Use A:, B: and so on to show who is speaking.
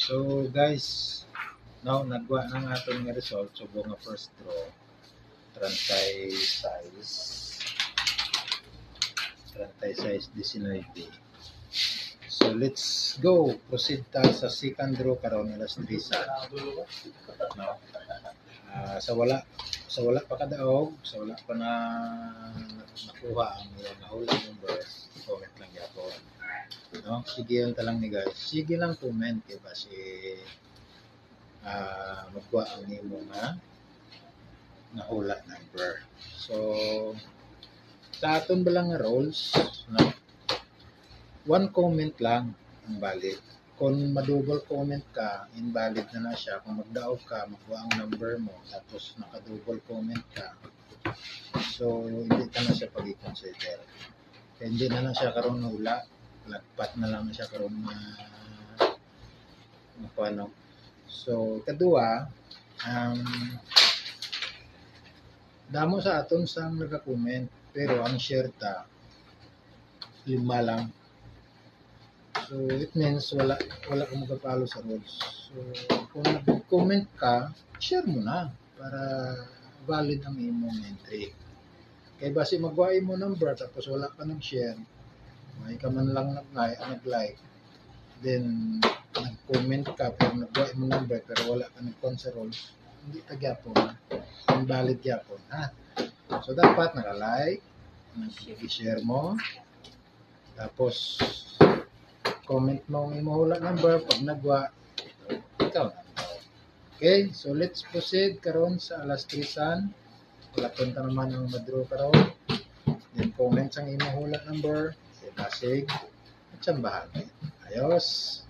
A: So guys, now nagwa ng atong nga result subong nga first draw 36 19. So let's go. Proceed ta sa second draw karon alas 3 no. Sa wala pa kadaog, sa wala pa na nakuha ang iyang nahulog number, comment lang yapon. No, sige yun talang ni guys. Sige lang comment kay basi magkuha ang imo nga nahula number. So sa aton ba lang nga roles, no? One comment lang ang valid. Kung ma-double comment ka, invalid na siya. Kung magdaog ka, makuha ang number mo, tapos naka-double comment ka, so hindi ka na siya pag-i-consider. Kaya hindi na siya karon hula, lagpat na lang siya karon na ano. So kadua, damo sa aton sang nagka-comment, pero ang share ta 5 lang. So it means wala ka magpapalo sa rules. So kung nag-comment ka, share mo na para valid ang imong entry. Kaya basi magwain mo number tapos wala ka nag-share, may ka man lang nag-like, then nag-comment ka pero nagwain mo number pero wala ka nag-comment sa rules, hindi ka gyapon, invalid gyapon, ha. So dapat naka-like, nag-share mo, tapos comment mo ang imong number pag nagwa, ikaw na. Okay, so let's proceed karon sa alas 3. Wala punta naman ang madro karon. Then comment ang imong number, say basig, at siyang bahagi. Ayos.